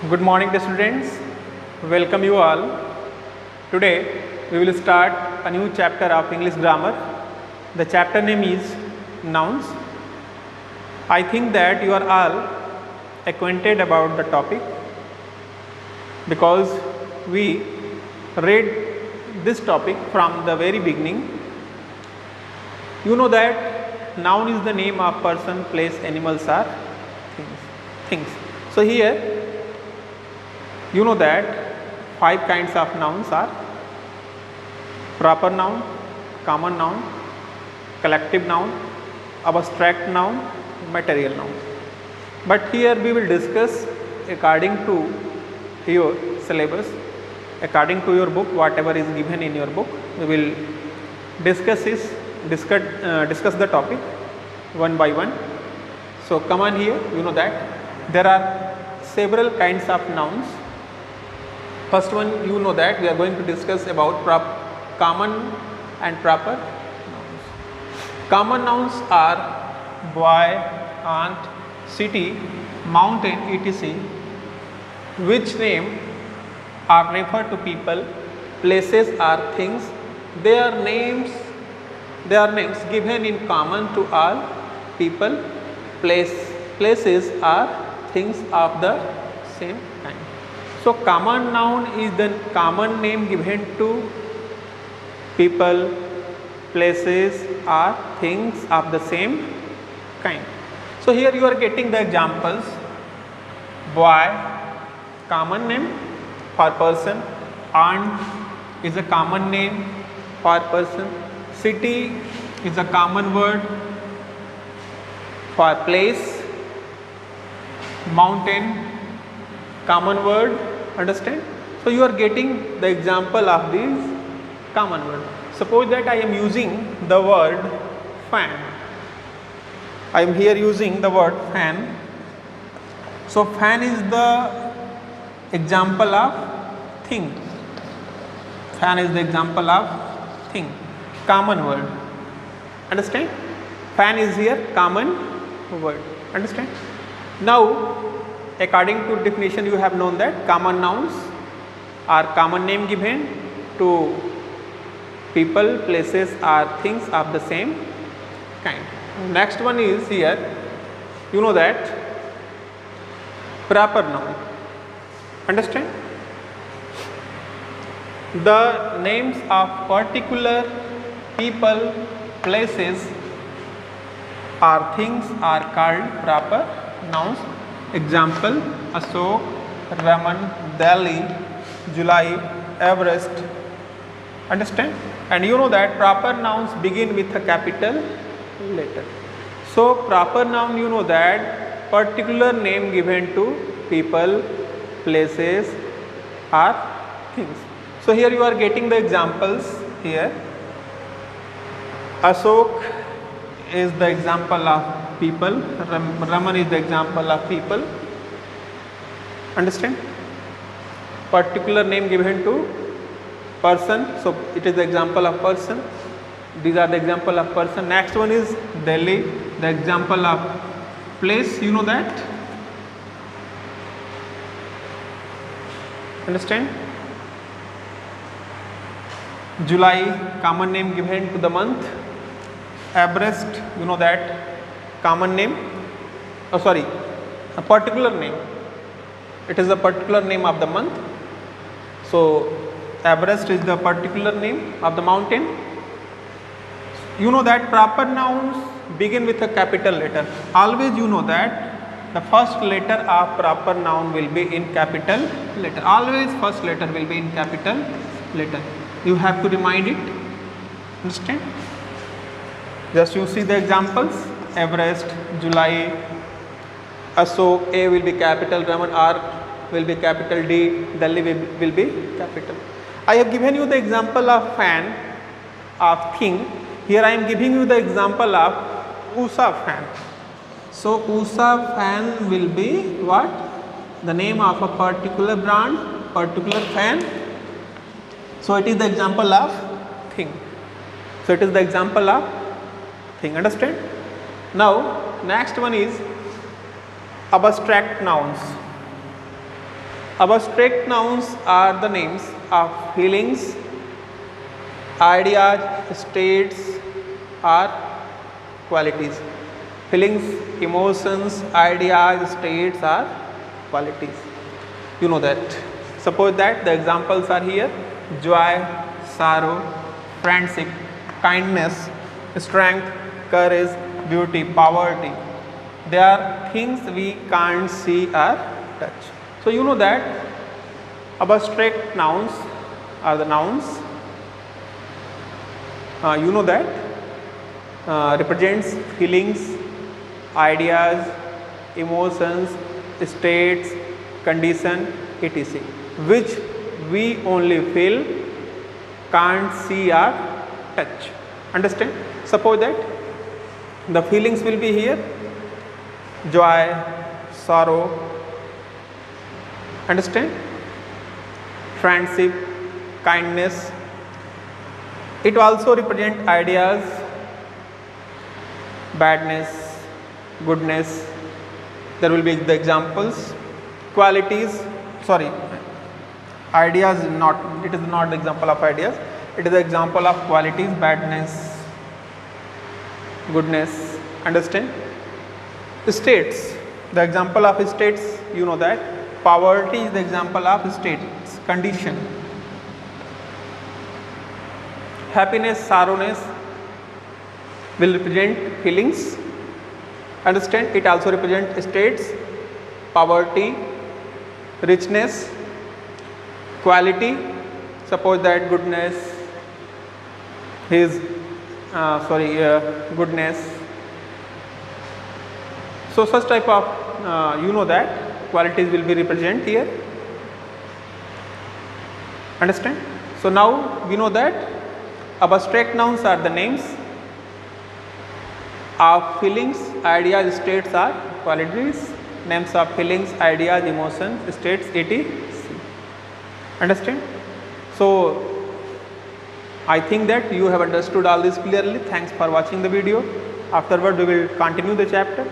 Good morning, dear students. Welcome you all. Today we will start a new chapter of English grammar. The chapter name is nouns. I think that you are all acquainted about the topic because we read this topic from the very beginning. You know that noun is the name of person, place, animals or things. So here you know that 5 kinds of nouns are proper noun, common noun, collective noun, abstract noun, material noun. But here we will discuss according to your syllabus, according to your book, whatever is given in your book. We will discuss the topic one by one. So come on here. You know that there are several kinds of nouns. First one, you know that we are going to discuss about common and proper nouns. Common nouns are boy, aunt, city, mountain, etc., which name are referred to people, places or things. They are names given in common to all people, places or things of the same kind. So common noun is the common name given to people, places or things of the same kind. So here you are getting the examples. Boy, common name for person. Aunt is a common name for person. City is a common word for place. Mountain, common word. Understand? So you are getting the example of these common words. Suppose that I am using the word fan. I am here using the word fan. So fan is the example of thing. Fan is the example of thing. Common word. Understand? Fan is here common word. Understand? Now, according to definition, you have known that common nouns are common name given to people, places or things of the same kind. Next one is here, you know that proper noun. Understand? The names of particular people, places or things are called proper nouns. Example: Ashok, Raman, Delhi, July, Everest. Understand? And you know that proper nouns begin with a capital letter. So proper noun, you know that particular name given to people, places or things. So here you are getting the examples here. Ashok is the example of people. Raman is the example of people. Understand? Particular name given to person, so it is the example of person. These are the example of person. Next one is Delhi, the example of place. You know that? Understand? July, common name given to the month. Everest, you know that, common name, a particular name. It is a particular name of the month. So Everest is the particular name of the mountain. You know that proper nouns begin with a capital letter. Always you know that the first letter of proper noun will be in capital letter. Always first letter will be in capital letter. You have to remind it. Understand? Just you see the examples. Everest, July, Ashok, A will be capital, Raman, R will be capital, D, Delhi will be capital. I have given you the example of fan, of thing. Here I am giving you the example of Usha fan. So Usha fan will be what? The name of a particular brand, particular fan. So it is the example of thing. So it is the example of thing. Understand? Now next one is abstract nouns. Abstract nouns are the names of feelings, ideas, states or qualities. Feelings, emotions, ideas, states or qualities. You know that. Suppose that the examples are here: joy, sorrow, friendship, kindness, strength, courage, beauty, poverty. They are things we can't see or touch. So you know that abstract nouns are the nouns. You know that represents feelings, ideas, emotions, states, condition, etc., which we only feel, can't see or touch. Understand? Suppose that the feelings will be here: joy, sorrow, understand, friendship, kindness. It also represent ideas, badness, goodness. There will be the examples. Qualities, sorry, ideas not, it is not the example of ideas, it is the example of qualities: badness, goodness. Understand? States, the example of states, you know that poverty is the example of states, condition. Happiness, sorrowness will represent feelings. Understand? It also represents states, poverty, richness, quality. Suppose that goodness is goodness. So such type of you know that qualities will be represented here. Understand? So now we know that abstract nouns are the names of feelings, ideas, states or qualities. Names of feelings, ideas, emotions, states, etc. Understand? So I think that you have understood all this clearly. Thanks for watching the video. Afterward we will continue the chapter.